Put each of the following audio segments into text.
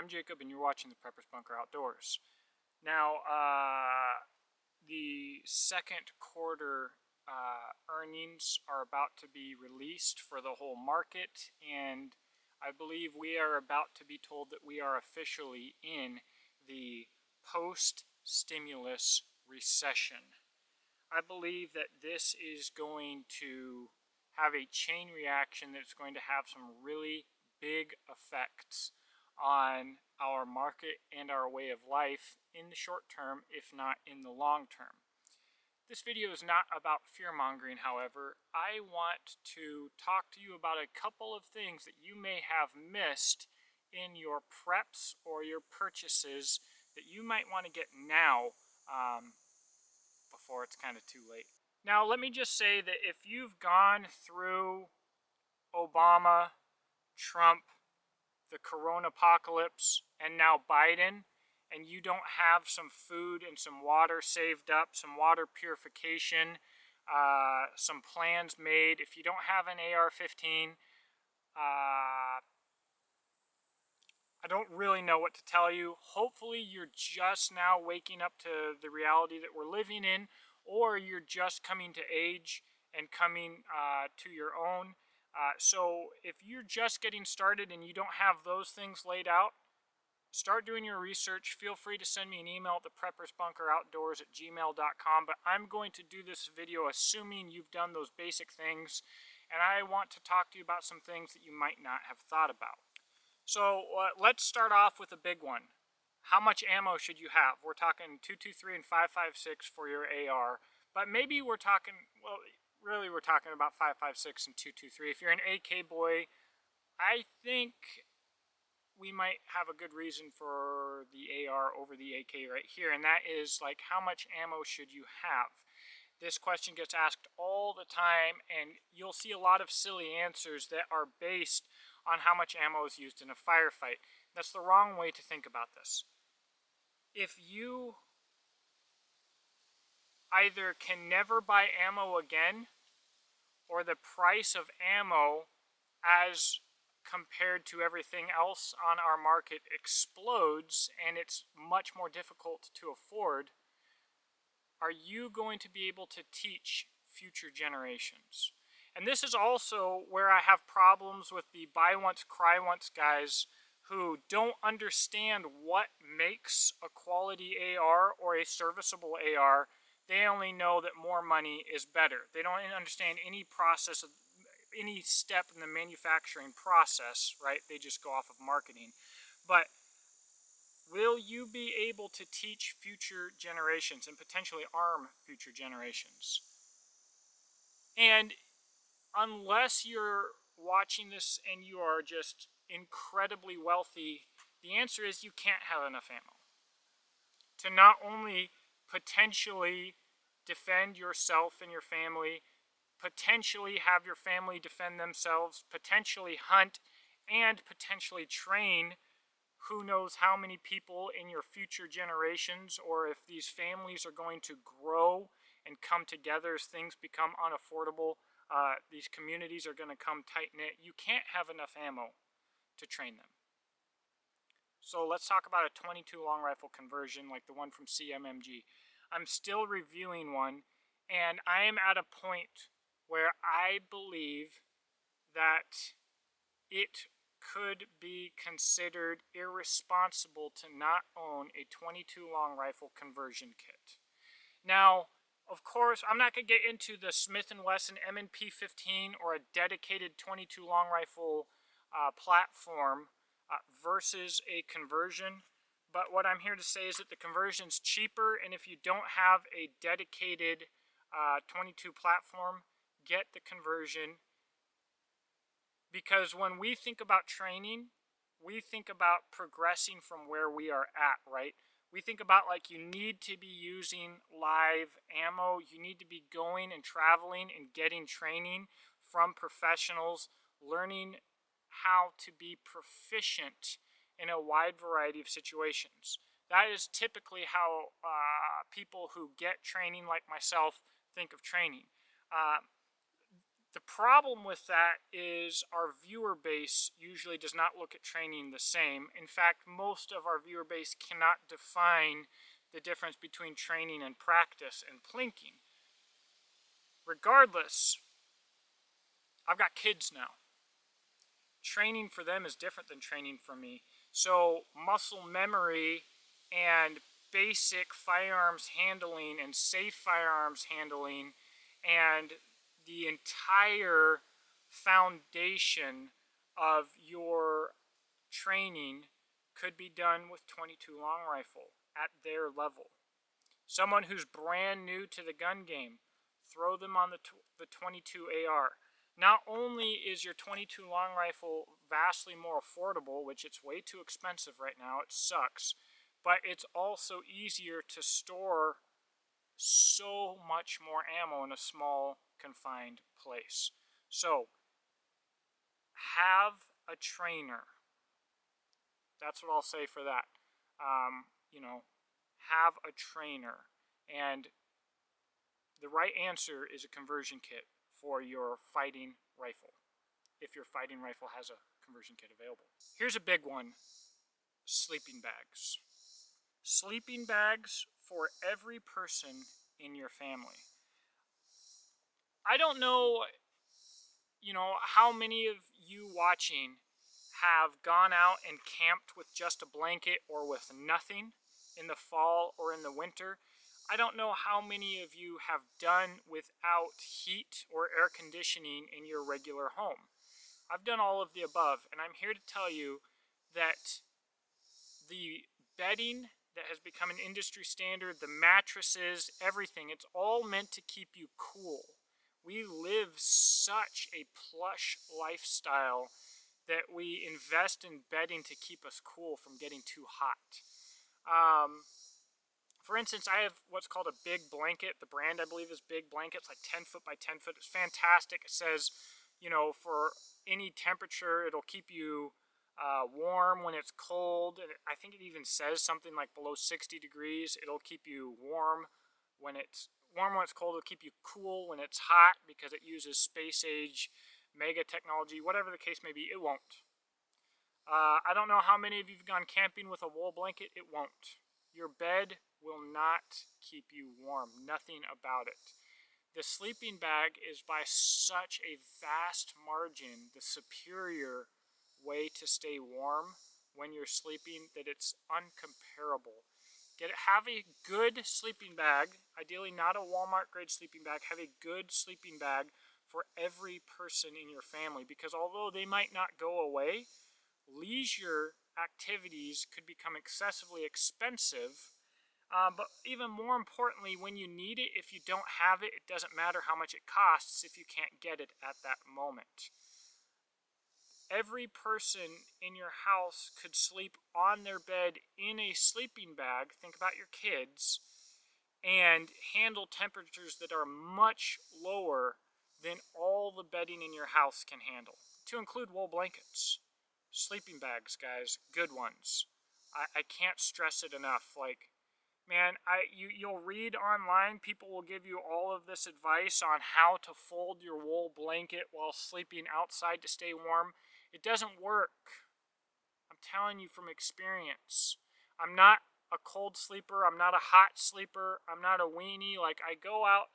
I'm Jacob, and you're watching the Prepper's Bunker Outdoors. Now, the second quarter earnings are about to be released for the whole market, and I believe we are about to be told that we are officially in the post-stimulus recession. I believe that this is going to have a chain reaction that's going to have some really big effects on our market and our way of life in the short term, if not in the long term. This video is not about fear-mongering, however. I want to talk to you about a couple of things that you may have missed in your preps or your purchases that you might want to get now before it's kind of too late. Now, let me just say that if you've gone through Obama, Trump, the corona apocalypse, and now Biden, and you don't have some food and some water saved up, some water purification, some plans made, if you don't have an AR-15, I don't really know what to tell you. Hopefully you're just now waking up to the reality that we're living in, or you're just coming to age and coming to your own. So if you're just getting started and you don't have those things laid out, start doing your research. Feel free to send me an email at thepreppersbunkeroutdoors@gmail.com. But I'm going to do this video assuming you've done those basic things, and I want to talk to you about some things that you might not have thought about. So let's start off with a big one. How much ammo should you have? We're talking .223 and .556 for your AR, but maybe we're talking, well, really we're talking about .556 and .223. If you're an AK boy, I think we might have a good reason for the AR over the AK right here, and that is, like, how much ammo should you have? This question gets asked all the time, and you'll see a lot of silly answers that are based on how much ammo is used in a firefight. That's the wrong way to think about this. If you either can never buy ammo again, or the price of ammo as compared to everything else on our market explodes and it's much more difficult to afford, are you going to be able to teach future generations? And this is also where I have problems with the buy once, cry once guys who don't understand what makes a quality AR or a serviceable AR. They only know that more money is better. They don't understand any process, any step in the manufacturing process, right? They just go off of marketing. But will you be able to teach future generations and potentially arm future generations? And unless you're watching this and you are just incredibly wealthy, the answer is you can't have enough ammo to not only potentially defend yourself and your family, potentially have your family defend themselves, potentially hunt, and potentially train who knows how many people in your future generations, or if these families are going to grow and come together as things become unaffordable. These communities are going to come tight-knit. You can't have enough ammo to train them. So let's talk about a .22 long rifle conversion like the one from CMMG. I'm still reviewing one, and I am at a point where I believe that it could be considered irresponsible to not own a .22 long rifle conversion kit. Now, of course, I'm not going to get into the Smith & Wesson M&P 15 or a dedicated .22 long rifle platform versus a conversion. But what I'm here to say is that the conversion's cheaper, and if you don't have a dedicated .22 platform, get the conversion. Because when we think about training, we think about progressing from where we are at, right? We think about, like, you need to be using live ammo. You need to be going and traveling and getting training from professionals, learning how to be proficient in a wide variety of situations. That is typically how people who get training like myself think of training. The problem with that is our viewer base usually does not look at training the same. In fact, most of our viewer base cannot define the difference between training and practice and plinking. Regardless, I've got kids now. Training for them is different than training for me. So muscle memory and basic firearms handling and safe firearms handling and the entire foundation of your training could be done with .22 long rifle at their level. Someone who's brand new to the gun game, throw them on the .22 AR. Not only is your .22 long rifle vastly more affordable, which it's way too expensive right now, it sucks, but it's also easier to store so much more ammo in a small, confined place. So, have a trainer. That's what I'll say for that. Have a trainer. And the right answer is a conversion kit for your fighting rifle, if your fighting rifle has a conversion kit available. Here's a big one: sleeping bags. Sleeping bags for every person in your family. I don't know, how many of you watching have gone out and camped with just a blanket or with nothing in the fall or in the winter. I don't know how many of you have done without heat or air conditioning in your regular home. I've done all of the above, and I'm here to tell you that the bedding that has become an industry standard, the mattresses, everything, it's all meant to keep you cool. We live such a plush lifestyle that we invest in bedding to keep us cool from getting too hot. For instance, I have what's called a big blanket. The brand, I believe, is Big Blanket. It's like 10 foot by 10 foot. It's fantastic. It says, for any temperature, it'll keep you warm when it's cold. And I think it even says something like below 60 degrees. It'll keep you warm when it's cold. It'll keep you cool when it's hot because it uses space age mega technology. Whatever the case may be, it won't. I don't know how many of you have gone camping with a wool blanket. It won't. Your bed will not keep you warm. Nothing about it. The sleeping bag is by such a vast margin the superior way to stay warm when you're sleeping that it's uncomparable. Have a good sleeping bag, ideally not a Walmart grade sleeping bag. Have a good sleeping bag for every person in your family, because although they might not go away, leisure activities could become excessively expensive. But even more importantly, when you need it, if you don't have it, it doesn't matter how much it costs if you can't get it at that moment. Every person in your house could sleep on their bed in a sleeping bag, think about your kids, and handle temperatures that are much lower than all the bedding in your house can handle, to include wool blankets. Sleeping bags, guys, good ones. I can't stress it enough. You'll read online, people will give you all of this advice on how to fold your wool blanket while sleeping outside to stay warm. It doesn't work. I'm telling you from experience. I'm not a cold sleeper. I'm not a hot sleeper. I'm not a weenie. I go out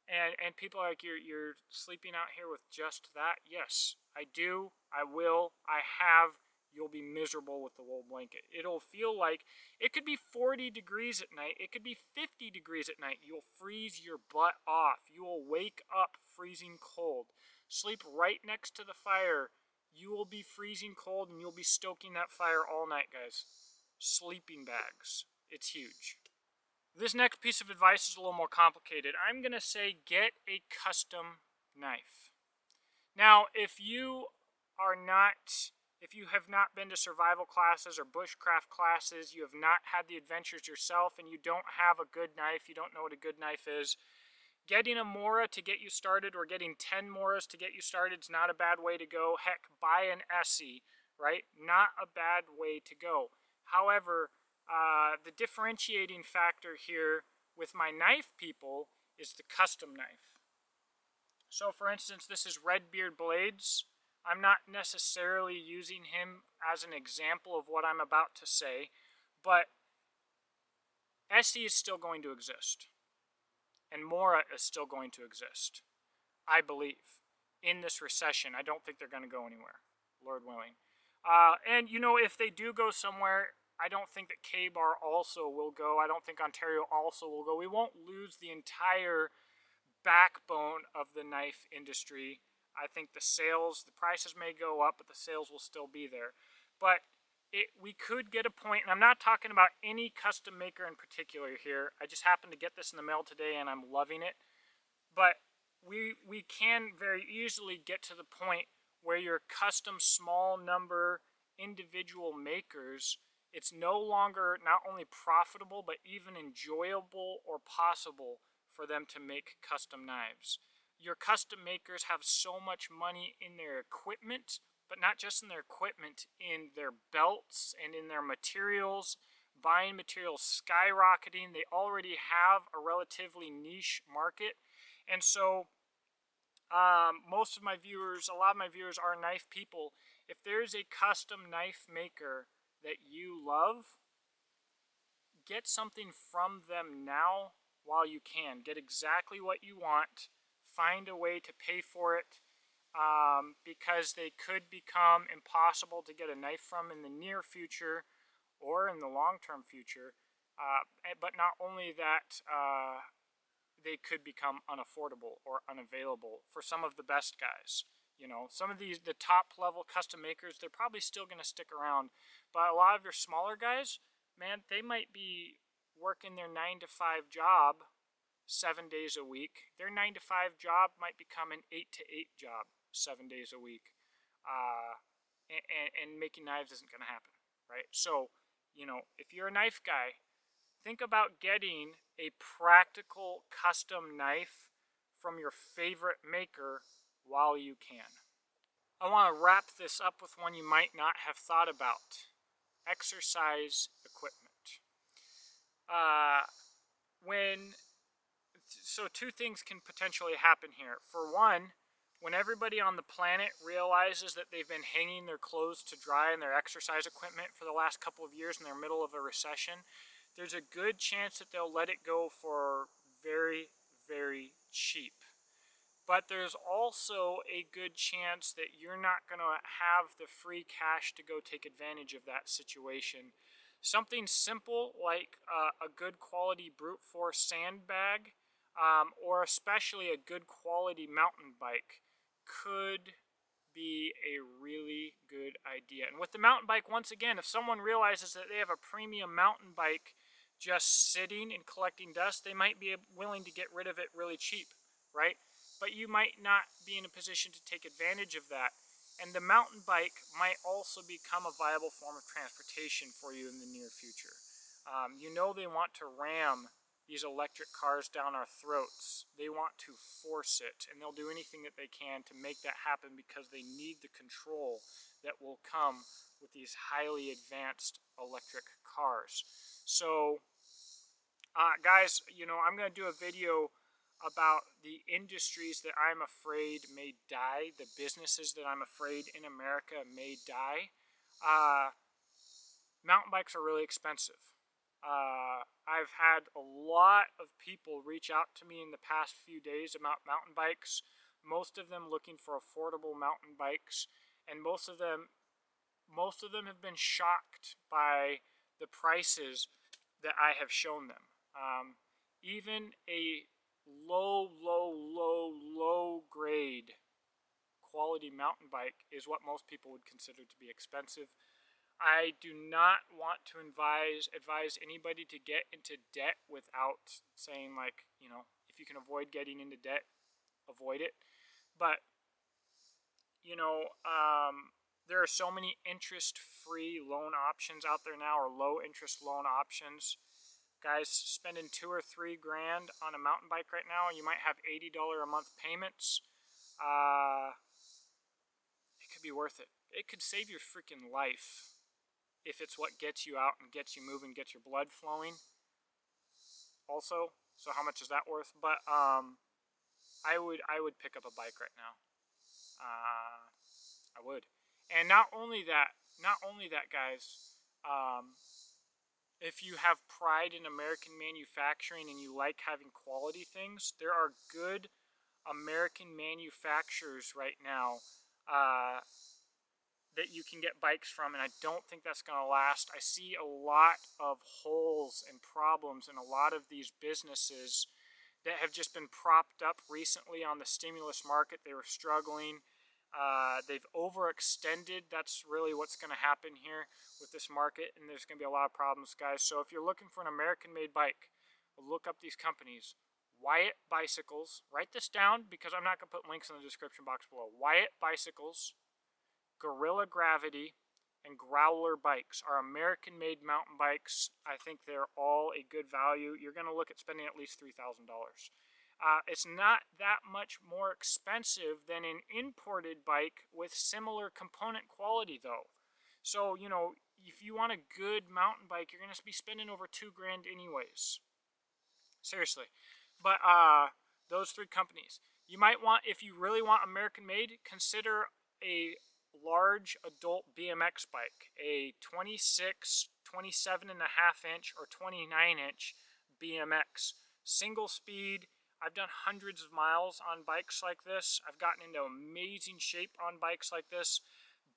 and people are like, you're sleeping out here with just that? Yes, I do. I will. I have. You'll be miserable with the wool blanket. It'll feel like it could be 40 degrees at night. It could be 50 degrees at night. You'll freeze your butt off. You will wake up freezing cold. Sleep right next to the fire. You will be freezing cold and you'll be stoking that fire all night, guys. Sleeping bags. It's huge. This next piece of advice is a little more complicated. I'm going to say get a custom knife. Now, if you have not been to survival classes or bushcraft classes, you have not had the adventures yourself, and you don't have a good knife, you don't know what a good knife is, getting a Mora to get you started or getting 10 Moras to get you started is not a bad way to go. Heck, buy an Essie, right? Not a bad way to go. However, the differentiating factor here with my knife people is the custom knife. So for instance, this is Redbeard Blades. I'm not necessarily using him as an example of what I'm about to say, but SE is still going to exist, and Mora is still going to exist, I believe. In this recession, I don't think they're going to go anywhere, Lord willing. And, you know, if they do go somewhere, I don't think that K-Bar also will go. I don't think Ontario also will go. We won't lose the entire backbone of the knife industry. I think the prices may go up, but the sales will still be there. But we could get a point, and I'm not talking about any custom maker in particular here. I just happened to get this in the mail today, and I'm loving it. But we can very easily get to the point where your custom small number individual makers, it's no longer not only profitable but even enjoyable or possible for them to make custom knives. Your custom makers have so much money in their equipment, but not just in their equipment, in their belts and in their materials. Buying materials skyrocketing. They already have a relatively niche market. And so a lot of my viewers are knife people. If there's a custom knife maker that you love, get something from them now while you can. Get exactly what you want. Find a way to pay for it, because they could become impossible to get a knife from in the near future or in the long-term future. But not only that, they could become unaffordable or unavailable for some of the best guys. You know, some of the top level custom makers, they're probably still going to stick around. But a lot of your smaller guys, man, they might be working their 9 to 5 job 7 days a week. Their 9 to 5 job might become an 8 to 8 job 7 days a week. And making knives isn't going to happen, right? So, you know, if you're a knife guy, think about getting a practical custom knife from your favorite maker while you can. I want to wrap this up with one you might not have thought about: exercise equipment. So two things can potentially happen here. For one, when everybody on the planet realizes that they've been hanging their clothes to dry in their exercise equipment for the last couple of years and they're middle of a recession, there's a good chance that they'll let it go for very, very cheap. But there's also a good chance that you're not going to have the free cash to go take advantage of that situation. Something simple like a good quality brute force sandbag, or especially a good quality mountain bike, could be a really good idea. And with the mountain bike, once again, if someone realizes that they have a premium mountain bike just sitting and collecting dust, they might be willing to get rid of it really cheap, right? But you might not be in a position to take advantage of that. And the mountain bike might also become a viable form of transportation for you in the near future. You know they want to ram these electric cars down our throats. They want to force it, and they'll do anything that they can to make that happen because they need the control that will come with these highly advanced electric cars. So, guys, you know, I'm going to do a video about the industries that I'm afraid may die, the businesses that I'm afraid in America may die. Mountain bikes are really expensive. I've had a lot of people reach out to me in the past few days about mountain bikes, most of them looking for affordable mountain bikes, and most of them have been shocked by the prices that I have shown them. Even a low grade quality mountain bike is what most people would consider to be expensive. I do not want to advise anybody to get into debt without saying, like, you know, if you can avoid getting into debt, avoid it. But, you know, there are so many interest-free loan options out there now, or low-interest loan options. Guys, spending $2 or $3 grand on a mountain bike right now, you might have $80 a month payments. It could be worth it. It could save your freaking life if it's what gets you out and gets you moving, gets your blood flowing. Also, so how much is that worth? But I would pick up a bike right now. I would. And not only that, guys. If you have pride in American manufacturing and you like having quality things, there are good American manufacturers right now that you can get bikes from, and I don't think that's going to last. I see a lot of holes and problems in a lot of these businesses that have just been propped up recently on the stimulus market. They were struggling. They've overextended. That's really what's going to happen here with this market, and there's going to be a lot of problems, guys. So if you're looking for an American-made bike, look up these companies. Wyatt Bicycles. Write this down because I'm not going to put links in the description box below. Wyatt Bicycles, Gorilla Gravity, and Growler Bikes are American-made mountain bikes. I think they're all a good value. You're going to look at spending at least $3,000. It's not that much more expensive than an imported bike with similar component quality, though. So, you know, if you want a good mountain bike, you're going to be spending over $2,000 anyways. Seriously. But those three companies. You might want, if you really want American-made, consider a large adult BMX bike, a 26, 27 and a half inch or 29 inch BMX. Single speed. I've done hundreds of miles on bikes like this. I've gotten into amazing shape on bikes like this.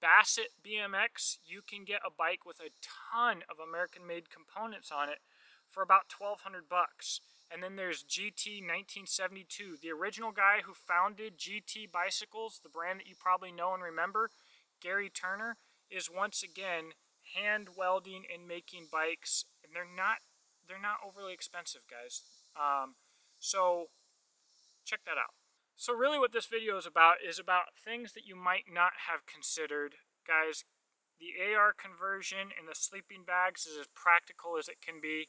Bassett BMX, you can get a bike with a ton of American-made components on it for about $1,200. And then there's GT 1972. The original guy who founded GT Bicycles, the brand that you probably know and remember, Gary Turner, is once again hand welding and making bikes, and they're not overly expensive, guys. So check that out. So really what this video is about things that you might not have considered. Guys, the AR conversion and the sleeping bags is as practical as it can be.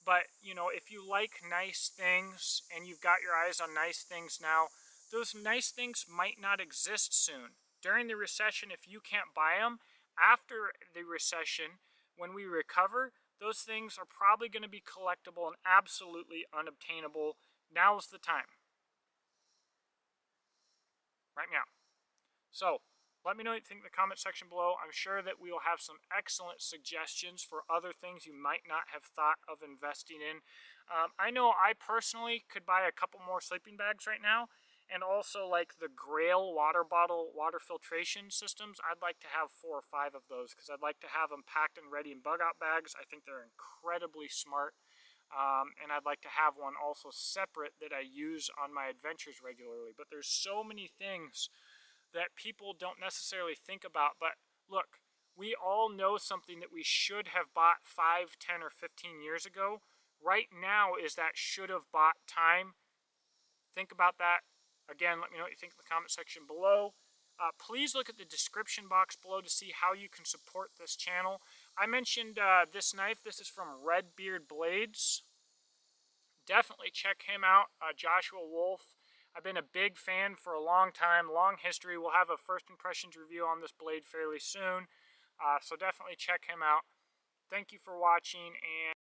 But, you know, if you like nice things and you've got your eyes on nice things now, those nice things might not exist soon. During the recession, if you can't buy them, after the recession, when we recover, those things are probably going to be collectible and absolutely unobtainable. Now's the time. Right now. So, let me know what you think in the comment section below. I'm sure that we will have some excellent suggestions for other things you might not have thought of investing in. I know I personally could buy a couple more sleeping bags right now, and also like the Grail water bottle water filtration systems. I'd like to have 4 or 5 of those because I'd like to have them packed and ready in bug out bags. I think they're incredibly smart. And I'd like to have one also separate that I use on my adventures regularly. But there's so many things that people don't necessarily think about. But look, we all know something that we should have bought 5, 10, or 15 years ago. Right now is that should have bought time. Think about that. Again, let me know what you think in the comment section below. Please look at the description box below to see how you can support this channel. I mentioned this knife. This is from Redbeard Blades. Definitely check him out, Joshua Wolf. I've been a big fan for a long time, long history. We'll have a first impressions review on this blade fairly soon. So definitely check him out. Thank you for watching, and